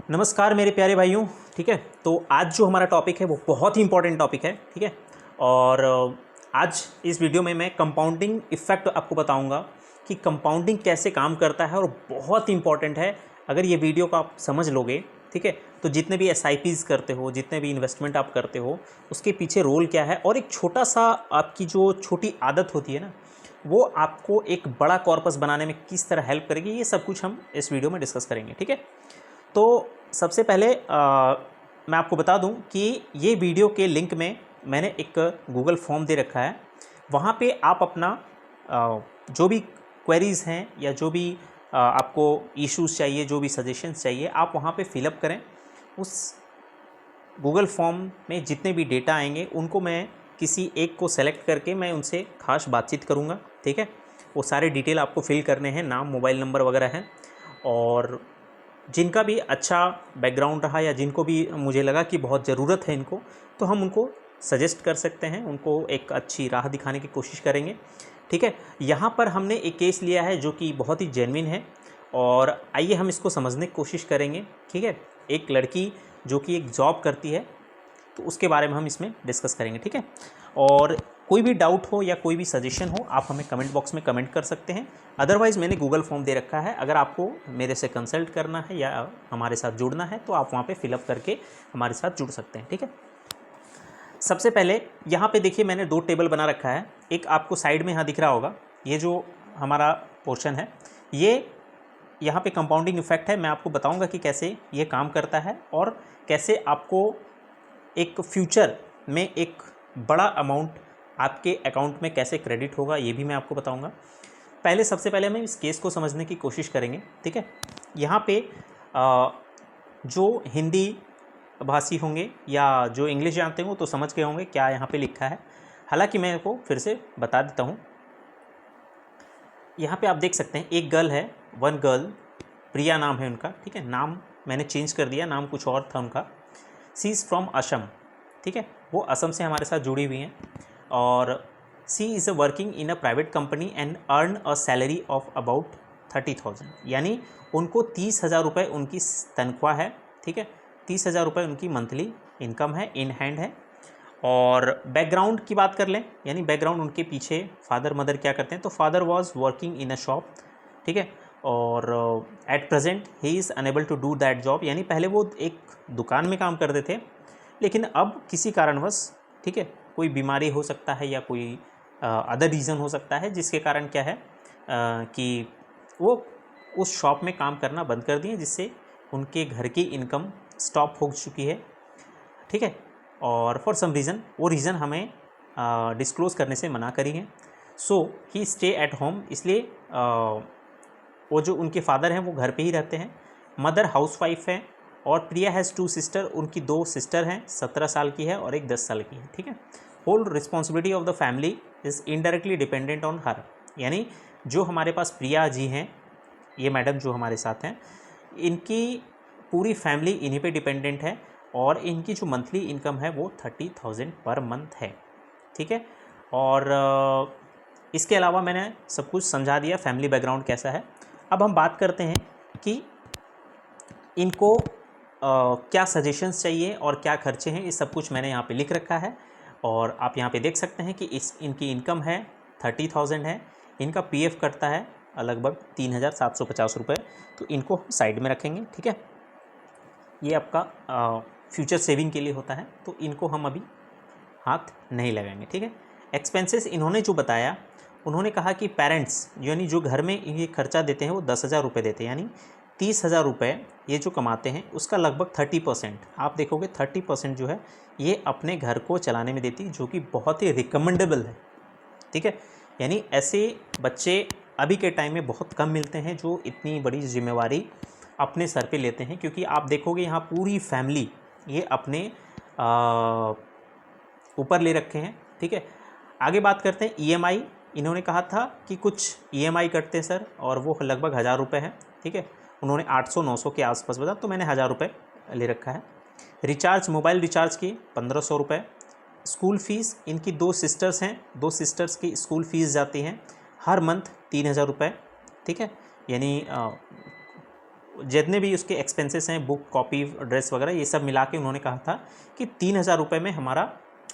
नमस्कार मेरे प्यारे भाइयों। ठीक है, तो आज जो हमारा टॉपिक है वो बहुत ही इंपॉर्टेंट टॉपिक है। ठीक है, और आज इस वीडियो में मैं कंपाउंडिंग इफ़ेक्ट आपको बताऊंगा कि कंपाउंडिंग कैसे काम करता है, और बहुत इंपॉर्टेंट है। अगर ये वीडियो को आप समझ लोगे, ठीक है, तो जितने भी एसआईपीज करते हो, जितने भी इन्वेस्टमेंट आप करते हो, उसके पीछे रोल क्या है, और एक छोटा सा आपकी जो छोटी आदत होती है ना, वो आपको एक बड़ा कॉर्पस बनाने में किस तरह हेल्प करेगी, ये सब कुछ हम इस वीडियो में डिस्कस करेंगे। ठीक है, तो सबसे पहले मैं आपको बता दूं कि ये वीडियो के लिंक में मैंने एक गूगल फॉर्म दे रखा है। वहाँ पे आप अपना जो भी क्वेरीज़ हैं या जो भी आपको इश्यूज़ चाहिए, जो भी सजेशंस चाहिए, आप वहाँ पे फिलअप करें। उस गूगल फॉर्म में जितने भी डेटा आएंगे उनको मैं किसी एक को सेलेक्ट करके मैं उनसे खास बातचीत करूँगा। ठीक है, वो सारे डिटेल आपको फिल करने हैं, नाम, मोबाइल नंबर वगैरह हैं। और जिनका भी अच्छा बैकग्राउंड रहा या जिनको भी मुझे लगा कि बहुत ज़रूरत है इनको, तो हम उनको सजेस्ट कर सकते हैं, उनको एक अच्छी राह दिखाने की कोशिश करेंगे। ठीक है, यहाँ पर हमने एक केस लिया है जो कि बहुत ही जेन्युइन है, और आइए हम इसको समझने की कोशिश करेंगे। ठीक है, एक लड़की जो कि एक जॉब करती है, तो उसके बारे में हम इसमें डिस्कस करेंगे। ठीक है, और कोई भी डाउट हो या कोई भी सजेशन हो, आप हमें कमेंट बॉक्स में कमेंट कर सकते हैं। अदरवाइज़ मैंने गूगल फॉर्म दे रखा है, अगर आपको मेरे से कंसल्ट करना है या हमारे साथ जुड़ना है तो आप वहाँ पे फिलअप करके हमारे साथ जुड़ सकते हैं। ठीक है, सबसे पहले यहाँ पे देखिए मैंने दो टेबल बना रखा है। एक आपको साइड में यहाँ दिख रहा होगा, ये जो हमारा पोर्शन है, ये यहाँ पे कंपाउंडिंग इफेक्ट है। मैं आपको बताऊँगा कि कैसे ये काम करता है और कैसे आपको एक फ्यूचर में एक बड़ा अमाउंट आपके अकाउंट में कैसे क्रेडिट होगा, ये भी मैं आपको बताऊंगा। सबसे पहले हम इस केस को समझने की कोशिश करेंगे। ठीक है, यहाँ पे जो हिंदी भाषी होंगे या जो इंग्लिश जानते हो तो समझ गए होंगे क्या यहाँ पे लिखा है। हालांकि मैं आपको फिर से बता देता हूँ। यहाँ पे आप देख सकते हैं एक गर्ल है, वन गर्ल, प्रिया नाम है उनका। ठीक है, नाम मैंने चेंज कर दिया, नाम कुछ और था उनका। सी इज़ फ्रॉम असम। ठीक है, वो असम से हमारे साथ जुड़ी हुई हैं, और she is a working in a private company and earn a salary of about 30,000, यानी उनको 30,000 रुपये उनकी तनख्वाह है। ठीक है, 30,000 रुपये उनकी मंथली इनकम है, इन हैंड है। और बैकग्राउंड की बात कर लें, यानी बैकग्राउंड उनके पीछे फादर मदर क्या करते हैं, तो father was working in a shop. ठीक है, और at present he is unable to do that job, यानी पहले वो एक दुकान में काम करते थे, लेकिन अब किसी कारणवश, ठीक है, कोई बीमारी हो सकता है या कोई अदर रीज़न हो सकता है जिसके कारण क्या है कि वो उस शॉप में काम करना बंद कर दिए, जिससे उनके घर की इनकम स्टॉप हो चुकी है। ठीक है, और फॉर सम रीज़न, वो रीज़न हमें डिस्क्लोज़ करने से मना करी है। सो ही स्टे एट होम, इसलिए वो जो उनके फादर हैं वो घर पे ही रहते हैं। मदर हाउसवाइफ है, और प्रिया हैज़ 2 सिस्टर, उनकी 2 सिस्टर हैं, 17 साल की है और एक 10 साल की है। ठीक है, whole responsibility of the family is indirectly dependent on her, यानी जो हमारे पास प्रिया जी हैं, ये मैडम जो हमारे साथ हैं, इनकी पूरी फैमिली इन्हीं पे डिपेंडेंट है, और इनकी जो मंथली इनकम है वो 30,000 पर मंथ है। ठीक है, और इसके अलावा मैंने सब कुछ समझा दिया, फैमिली बैकग्राउंड कैसा है। अब हम बात करते हैं कि इनको क्या सजेशंस चाहिए और क्या खर्चे हैं, ये सब कुछ मैंने यहाँ पे लिख रखा है। और आप यहाँ पे देख सकते हैं कि इनकी इनकम है 30,000 है, इनका पीएफ कटता है लगभग 3,750 रुपये, तो इनको हम साइड में रखेंगे। ठीक है, ये आपका फ्यूचर सेविंग के लिए होता है, तो इनको हम अभी हाथ नहीं लगाएंगे। ठीक है, एक्सपेंसेस इन्होंने जो बताया, उन्होंने कहा कि पेरेंट्स यानी जो घर में ये खर्चा देते हैं वो 10,000 रुपये देते हैं, यानी 30,000 रुपये ये जो कमाते हैं उसका लगभग 30%, आप देखोगे 30% जो है ये अपने घर को चलाने में देती, जो कि बहुत ही रिकमेंडेबल है। ठीक है, यानी ऐसे बच्चे अभी के टाइम में बहुत कम मिलते हैं जो इतनी बड़ी जिम्मेवारी अपने सर पे लेते हैं, क्योंकि आप देखोगे यहाँ पूरी फैमिली ये अपने ऊपर ले रखे हैं। ठीक है, आगे बात करते हैं ईएमआई। इन्होंने कहा था कि कुछ ईएमआई कटते हैं सर, और वो लगभग 1,000 रुपये है। ठीक है, उन्होंने 800-900 के आसपास बताया, तो मैंने 1,000 रुपये ले रखा है। रिचार्ज, मोबाइल रिचार्ज की 1,500 रुपये। स्कूल फ़ीस, इनकी 2 सिस्टर्स हैं, 2 सिस्टर्स की स्कूल फ़ीस जाती हैं हर मंथ 3,000 रुपये। ठीक है, यानी जितने भी उसके एक्सपेंसेस हैं, बुक, कॉपी, ड्रेस वगैरह, ये सब मिला के उन्होंने कहा था कि 3,000 रुपये में हमारा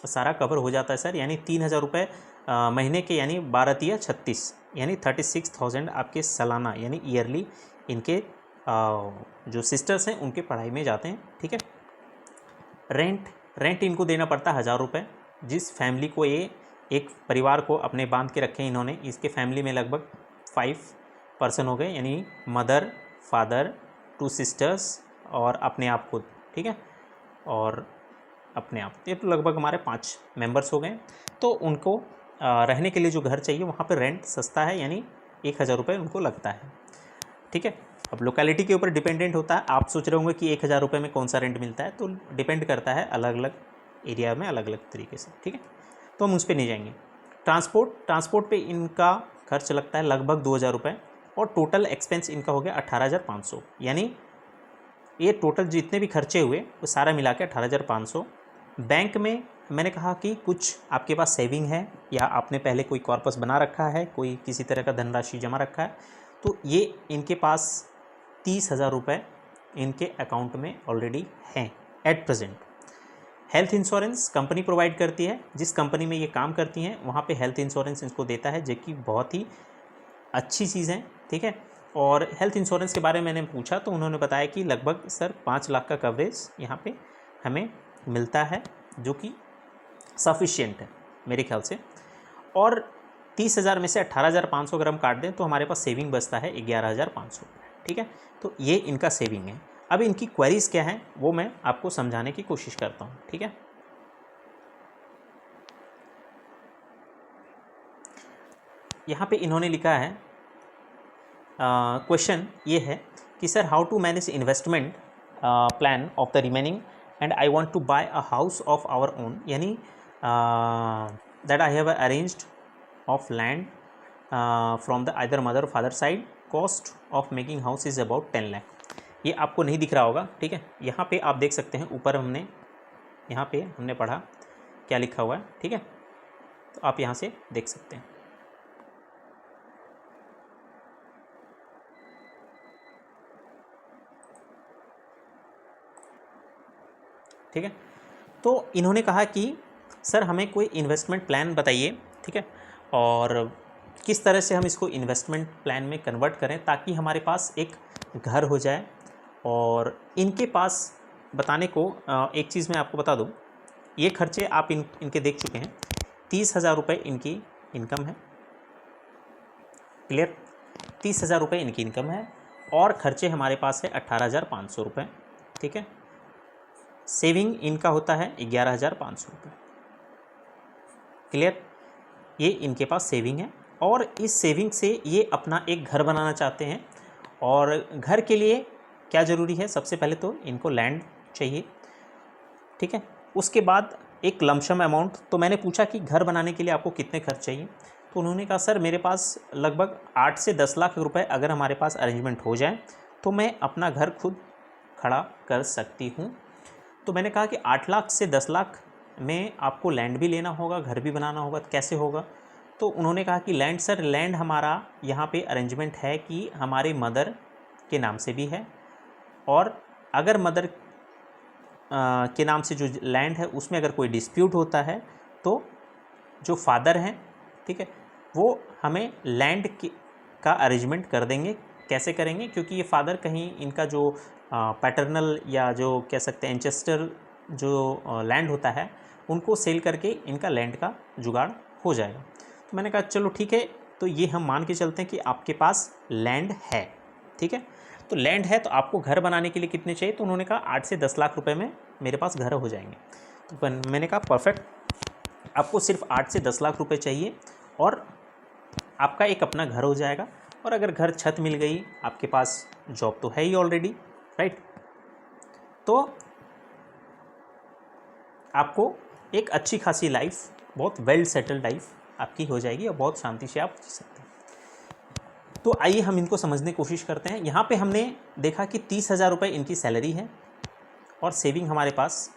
सारा कवर हो जाता है सर। यानी 3,000 रुपये महीने के, यानी 12×36 यानी 36,000 आपके सालाना यानी ईयरली इनके जो सिस्टर्स हैं उनके पढ़ाई में जाते हैं। ठीक है। रेंट इनको देना पड़ता है 1,000 रुपये। जिस फैमिली को ये एक परिवार को अपने बांध के रखे इन्होंने, इसके फैमिली में लगभग 5 पर्सन हो गए, यानी मदर, फादर, 2 सिस्टर्स और अपने आप खुद। ठीक है। और अपने आप, ये तो लगभग हमारे 5 मेंबर्स हो गए। तो उनको रहने के लिए जो घर चाहिए वहाँ पर रेंट सस्ता है, यानी 1,000 रुपये उनको लगता है। ठीक है। अब लोकेलिटी के ऊपर डिपेंडेंट होता है। आप सोच रहे होंगे कि 1,000 रुपये में कौन सा रेंट मिलता है, तो डिपेंड करता है अलग अलग एरिया में अलग अलग तरीके से। ठीक है। तो हम उस पर नहीं जाएंगे। ट्रांसपोर्ट पे इनका खर्च लगता है लगभग 2,000 रुपये और टोटल एक्सपेंस इनका हो गया 18,500। यानी ये टोटल जितने भी खर्चे हुए वो सारा मिला के 18,500। बैंक में मैंने कहा कि कुछ आपके पास सेविंग है या आपने पहले कोई कॉर्पस बना रखा है, कोई किसी तरह का धनराशि जमा रखा है, तो ये इनके पास 30,000 रुपये इनके अकाउंट में ऑलरेडी हैं at present. Health insurance company provide करती है। जिस कंपनी में ये काम करती हैं वहाँ पे हेल्थ इंश्योरेंस इनको देता है, जो कि बहुत ही अच्छी चीज़ है। ठीक है। और हेल्थ इंश्योरेंस के बारे में मैंने पूछा तो उन्होंने बताया कि लगभग सर 5 लाख का कवरेज यहाँ पे हमें मिलता है, जो कि सफिशिएंट है मेरे ख्याल से। और 30,000 में से 18,500 अगर हम काट दें तो हमारे पास सेविंग बचता है 11,500। ठीक है। तो ये इनका सेविंग है। अब इनकी क्वेरीज़ क्या हैं वो मैं आपको समझाने की कोशिश करता हूँ। ठीक है। यहाँ पे इन्होंने लिखा है, क्वेश्चन ये है कि sir how to manage investment plan of the remaining and I want to buy a house of our own, यानी that I have arranged of land from the either mother father side, cost of making house is about 10 lakh. ये आपको नहीं दिख रहा होगा। ठीक है। यहाँ पे आप देख सकते हैं ऊपर यहाँ पे हमने पढ़ा क्या लिखा हुआ है। ठीक है। तो आप यहाँ से देख सकते हैं। ठीक है। तो इन्होंने कहा कि सर हमें कोई इन्वेस्टमेंट प्लान बताइए। ठीक है। और किस तरह से हम इसको इन्वेस्टमेंट प्लान में कन्वर्ट करें ताकि हमारे पास एक घर हो जाए। और इनके पास बताने को एक चीज़ मैं आपको बता दूं, ये खर्चे आप इनके देख चुके हैं। 30,000 रुपये इनकी इनकम है। क्लियर। 30,000 रुपये इनकी इनकम है और खर्चे हमारे पास है 18,500 रुपये। ठीक है। सेविंग इनका होता है 11,500 रुपये। क्लियर। ये इनके पास सेविंग है और इस सेविंग से ये अपना एक घर बनाना चाहते हैं। और घर के लिए क्या ज़रूरी है, सबसे पहले तो इनको लैंड चाहिए। ठीक है। उसके बाद एक लमसम अमाउंट। तो मैंने पूछा कि घर बनाने के लिए आपको कितने खर्च चाहिए, तो उन्होंने कहा सर मेरे पास लगभग 8 से 10 लाख रुपए अगर हमारे पास अरेंजमेंट हो जाए तो मैं अपना घर खुद खड़ा कर सकती हूँ। तो मैंने कहा कि 8 लाख से 10 लाख में आपको लैंड भी लेना होगा, घर भी बनाना होगा, तो कैसे होगा। तो उन्होंने कहा कि लैंड सर, लैंड हमारा यहाँ पे अरेंजमेंट है कि हमारे मदर के नाम से भी है, और अगर मदर के नाम से जो लैंड है उसमें अगर कोई डिस्प्यूट होता है तो जो फादर हैं, ठीक है, वो हमें लैंड का अरेंजमेंट कर देंगे। कैसे करेंगे, क्योंकि ये फादर कहीं इनका जो पैटर्नल या जो कह सकते हैं एंचेस्टर जो लैंड होता है उनको सेल करके इनका लैंड का जुगाड़ हो जाएगा। तो मैंने कहा चलो ठीक है, तो ये हम मान के चलते हैं कि आपके पास लैंड है। ठीक है। तो लैंड है तो आपको घर बनाने के लिए कितने चाहिए, तो उन्होंने कहा 8 से 10 लाख रुपए में मेरे पास घर हो जाएंगे। तो मैंने कहा परफेक्ट, आपको सिर्फ 8 से 10 लाख रुपए चाहिए और आपका एक अपना घर हो जाएगा। और अगर घर छत मिल गई, आपके पास जॉब तो है ही ऑलरेडी, राइट, तो आपको एक अच्छी खासी लाइफ, बहुत वेल सेटल्ड लाइफ आपकी हो जाएगी और बहुत शांति से आप जी सकते हैं। तो आइए हम इनको समझने की कोशिश करते हैं। यहाँ पे हमने देखा कि 30,000 रुपये इनकी सैलरी है और सेविंग हमारे पास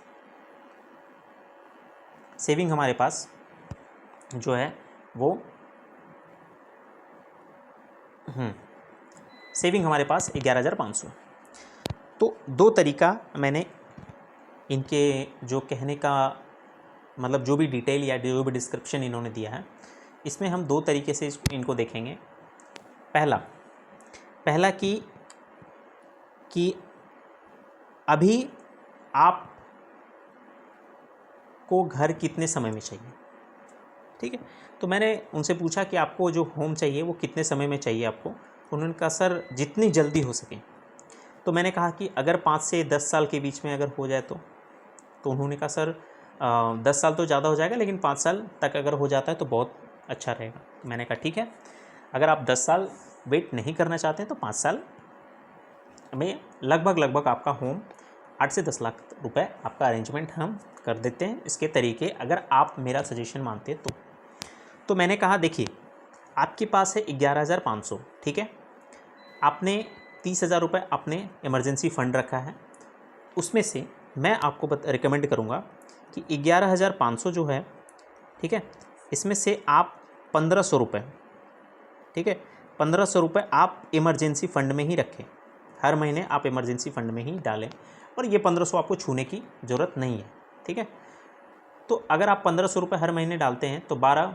जो है वो सेविंग हमारे पास 11,500। तो दो तरीका मैंने इनके जो कहने का मतलब जो भी डिटेल या जो भी डिस्क्रिप्शन इन्होंने दिया है, इसमें हम दो तरीके से इनको देखेंगे। पहला कि अभी आप को घर कितने समय में चाहिए, ठीक है। तो मैंने उनसे पूछा कि आपको जो होम चाहिए वो कितने समय में चाहिए आपको। उन्होंने कहा सर जितनी जल्दी हो सके। तो मैंने कहा कि अगर 5 से 10 साल के बीच में अगर हो जाए तो उन्होंने कहा सर 10 साल तो ज़्यादा हो जाएगा, लेकिन 5 साल तक अगर हो जाता है तो बहुत अच्छा रहेगा। तो मैंने कहा ठीक है, अगर आप 10 साल वेट नहीं करना चाहते हैं तो 5 साल में लगभग आपका होम 8 से 10 लाख रुपए आपका अरेंजमेंट हम कर देते हैं। इसके तरीके अगर आप मेरा सजेशन मानते हैं तो मैंने कहा देखिए आपके पास है 11,500, ठीक है। आपने 30,000 रुपये आपने इमरजेंसी फ़ंड रखा है। उसमें से मैं आपको रिकमेंड करूँगा कि 11,500 जो है, ठीक है, इसमें से आप 1,500 रुपये, ठीक है, 1,500 रुपये आप इमरजेंसी फ़ंड में ही रखें। हर महीने आप इमरजेंसी फ़ंड में ही डालें और ये 1,500 आपको छूने की ज़रूरत नहीं है, ठीक है। तो अगर आप 1,500 रुपये हर महीने डालते हैं तो 12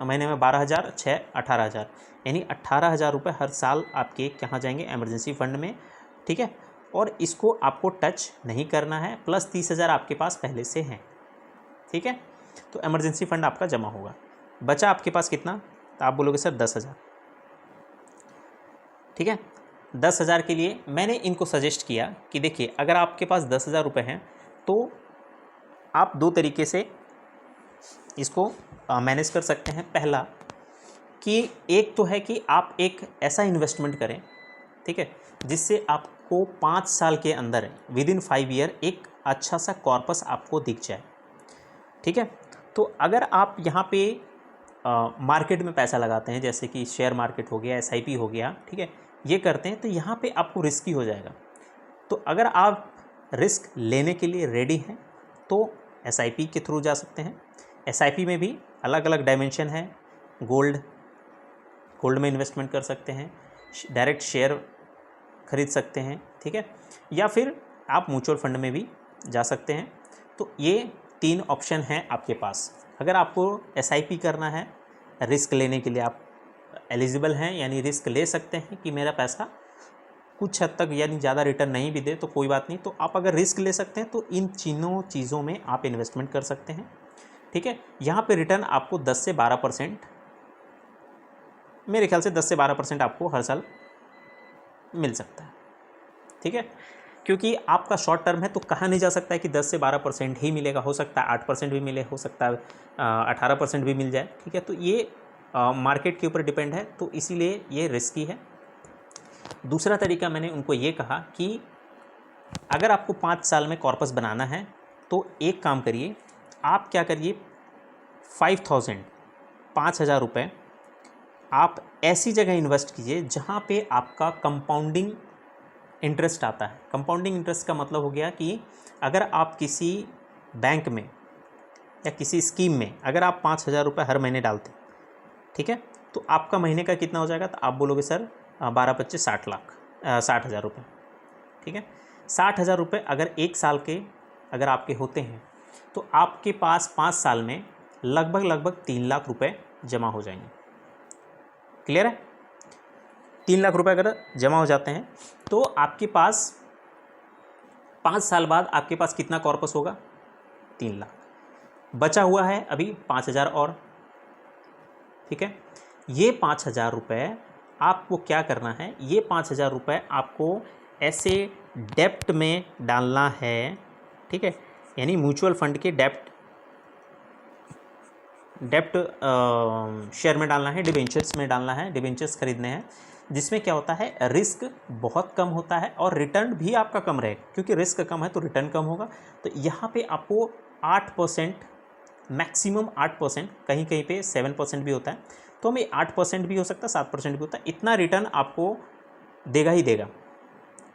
महीने में 12,000 6 18,000, यानी 18,000 रुपये हर साल आपके कहाँ जाएंगे, इमरजेंसी फ़ंड में, ठीक है। और इसको आपको टच नहीं करना है, प्लस 30,000 आपके पास पहले से हैं, ठीक है। तो इमरजेंसी फ़ंड आपका जमा होगा। बचा आपके पास कितना, तो आप बोलोगे सर 10,000, ठीक है। 10,000 के लिए मैंने इनको सजेस्ट किया कि देखिए अगर आपके पास 10,000 रुपये हैं तो आप दो तरीके से इसको मैनेज कर सकते हैं। पहला कि एक तो है कि आप एक ऐसा इन्वेस्टमेंट करें, ठीक है, जिससे आपको 5 साल के अंदर विदिन 5 ईयर एक अच्छा सा कॉर्पस आपको दिख जाए, ठीक है। तो अगर आप यहाँ पे मार्केट में पैसा लगाते हैं, जैसे कि शेयर मार्केट हो गया, SIP हो गया, ठीक है, ये करते हैं तो यहाँ पे आपको रिस्की हो जाएगा। तो अगर आप रिस्क लेने के लिए रेडी हैं तो SIP के थ्रू जा सकते हैं। SIP में भी अलग अलग डायमेंशन है। गोल्ड में इन्वेस्टमेंट कर सकते हैं, डायरेक्ट शेयर खरीद सकते हैं, ठीक है, या फिर आप म्यूचुअल फंड में भी जा सकते हैं। तो ये 3 ऑप्शन हैं आपके पास। अगर आपको SIP करना है, रिस्क लेने के लिए आप एलिजिबल हैं, यानी रिस्क ले सकते हैं कि मेरा पैसा कुछ हद तक यानी ज़्यादा रिटर्न नहीं भी दे तो कोई बात नहीं। तो आप अगर रिस्क ले सकते हैं तो इन तीनों चीज़ों में आप इन्वेस्टमेंट कर सकते हैं, ठीक है। यहाँ पे रिटर्न आपको 10 से 12%, मेरे ख्याल से 10 से 12% आपको हर साल मिल सकता है, ठीक है। क्योंकि आपका शॉर्ट टर्म है तो कहा नहीं जा सकता है कि 10 से 12% ही मिलेगा, हो सकता है 8% भी मिले, हो सकता है 18% भी मिल जाए, ठीक है। तो ये मार्केट के ऊपर डिपेंड है, तो इसीलिए ये रिस्की है। दूसरा तरीका मैंने उनको ये कहा कि अगर आपको 5 साल में कॉर्पस बनाना है तो एक काम करिए, आप क्या करिए 5,000 रुपये आप ऐसी जगह इन्वेस्ट कीजिए जहाँ पे आपका कंपाउंडिंग इंटरेस्ट आता है। कंपाउंडिंग इंटरेस्ट का मतलब हो गया कि अगर आप किसी बैंक में या किसी स्कीम में अगर आप 5,000 रुपये हर महीने डालते, ठीक है, तो आपका महीने का कितना हो जाएगा, तो आप बोलोगे सर 12-25 60,000 रुपये, ठीक है। 60,000 रुपये अगर एक साल के अगर आपके होते हैं तो आपके पास 5 साल में लगभग 3 लाख रुपये जमा हो जाएंगे। क्लियर है? 3 लाख रुपये अगर जमा हो जाते हैं तो आपके पास 5 साल बाद आपके पास कितना कॉर्पस होगा, 3 लाख। बचा हुआ है अभी 5,000 और, ठीक है। ये 5,000 रुपये आपको क्या करना है, ये 5,000 रुपये आपको ऐसे डेप्ट में डालना है, ठीक है, यानी म्यूचुअल फंड के डेप्ट शेयर में डालना है, डिबेंचर्स में डालना है, डिबेंचर्स खरीदने हैं, जिसमें क्या होता है रिस्क बहुत कम होता है और रिटर्न भी आपका कम रहेगा, क्योंकि रिस्क कम है तो रिटर्न कम होगा। तो यहाँ पे आपको 8%, मैक्सिमम 8%, कहीं कहीं पे 7% भी होता है, तो हमें 8% भी हो सकता है, 7% भी होता है, इतना रिटर्न आपको देगा ही देगा।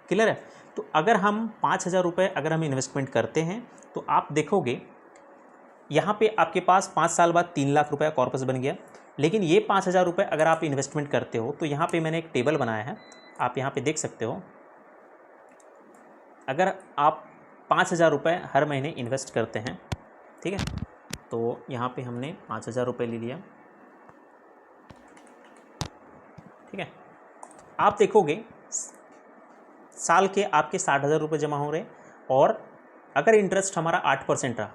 क्लियर है? तो अगर हम 5,000 रुपये अगर हम इन्वेस्टमेंट करते हैं तो आप देखोगे यहाँ पे आपके पास 5 साल बाद 3 लाख रुपये कॉर्पस बन गया। लेकिन ये 5,000 रुपये अगर आप इन्वेस्टमेंट करते हो तो यहाँ पे मैंने एक टेबल बनाया है, आप यहाँ पे देख सकते हो। अगर आप 5,000 रुपये हर महीने इन्वेस्ट करते हैं, ठीक है, तो यहाँ पे हमने 5,000 रुपये ले लिया, ठीक है। आप देखोगे साल के आपके 60,000 रुपये जमा हो रहे, और अगर इंटरेस्ट हमारा 8% रहा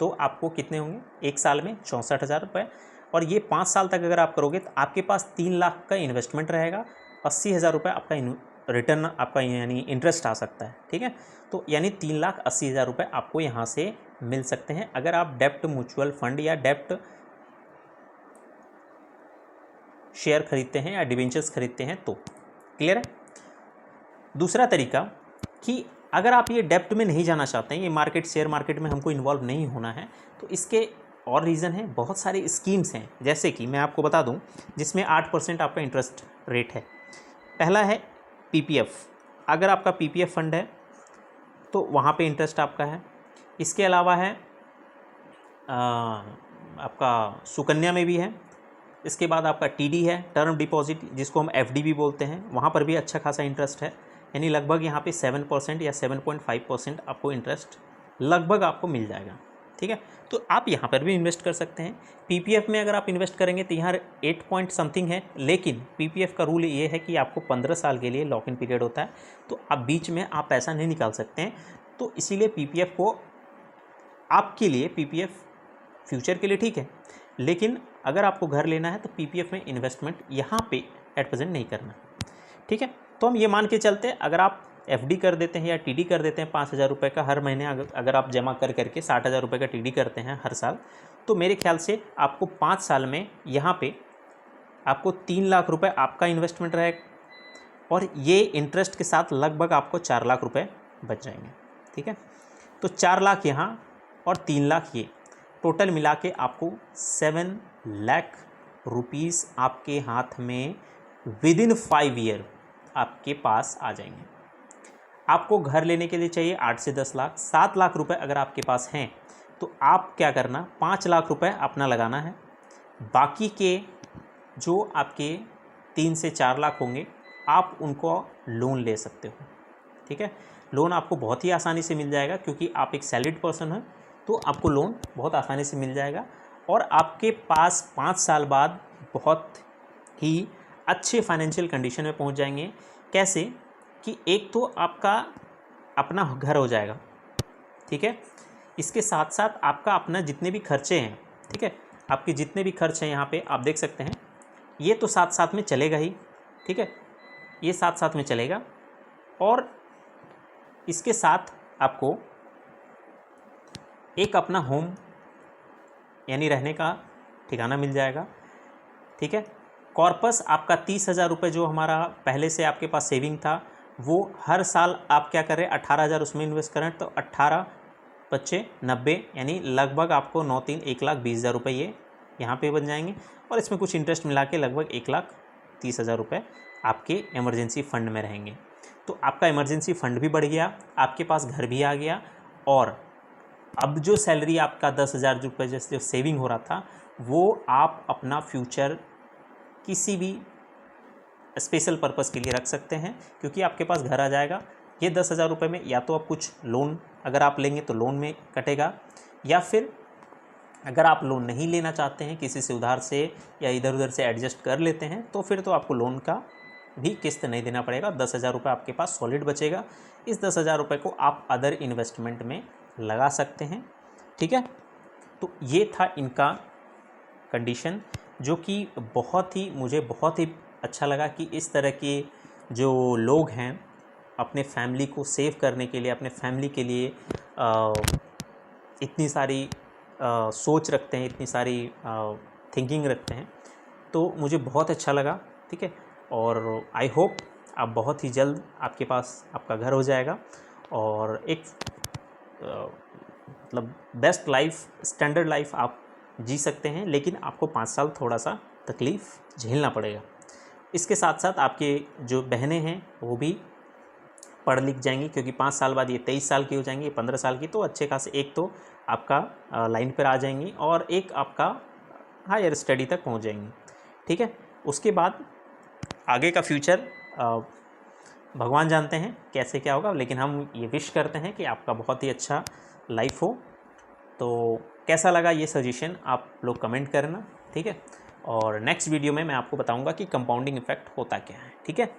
तो आपको कितने होंगे एक साल में 64,000 रुपये। और ये 5 साल तक अगर आप करोगे तो आपके पास 3 लाख का इन्वेस्टमेंट रहेगा, 80,000 रुपये आपका रिटर्न आपका यानी इंटरेस्ट आ सकता है, ठीक है। तो यानी 3,80,000 रुपये आपको यहाँ से मिल सकते हैं अगर आप डेप्ट म्यूचुअल फंड या डेप्ट शेयर खरीदते हैं या डिवेंचर्स खरीदते हैं तो। क्लियर है। दूसरा तरीका कि अगर आप ये डेप्ट में नहीं जाना चाहते हैं, ये मार्केट शेयर मार्केट में हमको इन्वॉल्व नहीं होना है, तो इसके और रीज़न है, बहुत सारे स्कीम्स हैं, जैसे कि मैं आपको बता दूं जिसमें 8% आपका इंटरेस्ट रेट है। पहला है पीपीएफ। अगर आपका पीपीएफ फंड है तो वहाँ पे इंटरेस्ट आपका है। इसके अलावा है आपका सुकन्या में भी है। इसके बाद आपका टीडी है, टर्म डिपॉजिट, जिसको हम एफडी भी बोलते हैं, वहाँ पर भी अच्छा खासा इंटरेस्ट है, यानी लगभग यहाँ पे 7% या 7.5% आपको इंटरेस्ट लगभग आपको मिल जाएगा, ठीक है। तो आप यहाँ पर भी इन्वेस्ट कर सकते हैं। पीपीएफ में अगर आप इन्वेस्ट करेंगे तो यहाँ 8 पॉइंट समथिंग है, लेकिन पीपीएफ का रूल ये है कि आपको 15 साल के लिए लॉक इन पीरियड होता है, तो आप बीच में आप पैसा नहीं निकाल सकते हैं। तो इसीलिए पीपीएफ को आपके लिए पीपीएफ फ्यूचर के लिए ठीक है, लेकिन अगर आपको घर लेना है तो पीपीएफ में इन्वेस्टमेंट यहाँ पे एट प्रेजेंट नहीं करना, ठीक है। तो हम ये मान के चलते हैं अगर आप एफडी कर देते हैं या टीडी कर देते हैं 5,000 रुपये का हर महीने, अगर आप जमा कर करके 60,000 रुपये का टीडी करते हैं हर साल, तो मेरे ख्याल से आपको 5 साल में यहाँ पे आपको 3 लाख रुपये आपका इन्वेस्टमेंट रहेगा, और ये इंटरेस्ट के साथ लगभग आपको 4 लाख रुपये बच जाएंगे, ठीक है। तो 4 लाख यहाँ और 3 लाख ये, टोटल मिला के आपको 7 लाख रुपीज़ आपके हाथ में विदिन 5 ईयर आपके पास आ जाएंगे। आपको घर लेने के लिए चाहिए 8 से 10 लाख, 7 लाख रुपए अगर आपके पास हैं तो आप क्या करना, 5 लाख रुपए अपना लगाना है, बाकी के जो आपके 3 से 4 लाख होंगे आप उनको लोन ले सकते हो, ठीक है। लोन आपको बहुत ही आसानी से मिल जाएगा, क्योंकि आप एक सैलरीड पर्सन हैं, तो आपको लोन बहुत आसानी से मिल जाएगा, और आपके पास 5 साल बाद बहुत ही अच्छे फाइनेंशियल कंडीशन में पहुंच जाएंगे। कैसे कि एक तो आपका अपना घर हो जाएगा, ठीक है, इसके साथ साथ आपका अपना जितने भी खर्चे हैं, ठीक है, आपके जितने भी खर्च हैं यहाँ पे आप देख सकते हैं, ये तो साथ साथ में चलेगा ही, ठीक है, ये साथ साथ में चलेगा, और इसके साथ आपको एक अपना होम यानी रहने का ठिकाना मिल जाएगा, ठीक है। कॉर्पस आपका 30,000 रुपये जो हमारा पहले से आपके पास सेविंग था, वो हर साल आप क्या करें 18,000 उसमें इन्वेस्ट करें, तो 18 बच्चे 90, यानी लगभग आपको 9-3 1,20,000 रुपये ये यहाँ पे बन जाएंगे, और इसमें कुछ इंटरेस्ट मिला के लगभग 1,30,000 रुपये आपके इमरजेंसी फंड में रहेंगे। तो आपका इमरजेंसी फंड भी बढ़ गया, आपके पास घर भी आ गया, और अब जो सैलरी आपका 10,000 रुपये जैसे जो सेविंग हो रहा था, वो आप अपना फ्यूचर किसी भी स्पेशल पर्पस के लिए रख सकते हैं, क्योंकि आपके पास घर आ जाएगा। ये 10,000 रुपये में या तो आप कुछ लोन अगर आप लेंगे तो लोन में कटेगा, या फिर अगर आप लोन नहीं लेना चाहते हैं, किसी से उधार से या इधर उधर से एडजस्ट कर लेते हैं, तो फिर तो आपको लोन का भी किस्त नहीं देना पड़ेगा। 10,000 रुपये आपके पास सॉलिड बचेगा। इस 10,000 रुपये को आप अदर इन्वेस्टमेंट में लगा सकते हैं, ठीक है। तो ये था इनका कंडीशन, जो कि मुझे बहुत ही अच्छा लगा कि इस तरह के जो लोग हैं अपने फैमिली को सेव करने के लिए, अपने फैमिली के लिए इतनी सारी सोच रखते हैं, इतनी सारी थिंकिंग रखते हैं, तो मुझे बहुत अच्छा लगा, ठीक है। और आई होप आप बहुत ही जल्द आपके पास आपका घर हो जाएगा, और एक मतलब बेस्ट लाइफ, स्टैंडर्ड लाइफ आप जी सकते हैं, लेकिन आपको 5 साल थोड़ा सा तकलीफ़ झेलना पड़ेगा। इसके साथ साथ आपके जो बहनें हैं वो भी पढ़ लिख जाएंगी, क्योंकि 5 साल बाद ये 23 साल की हो जाएंगी, ये 15 साल की, तो अच्छे खासे एक तो आपका लाइन पर आ जाएंगी, और एक आपका हायर स्टडी तक पहुंच जाएंगी, ठीक है। उसके बाद आगे का फ्यूचर भगवान जानते हैं कैसे क्या होगा, लेकिन हम ये विश करते हैं कि आपका बहुत ही अच्छा लाइफ हो। तो कैसा लगा ये सजेशन आप लोग कमेंट करना, ठीक है। और नेक्स्ट वीडियो में मैं आपको बताऊंगा कि कंपाउंडिंग इफेक्ट होता क्या है, ठीक है।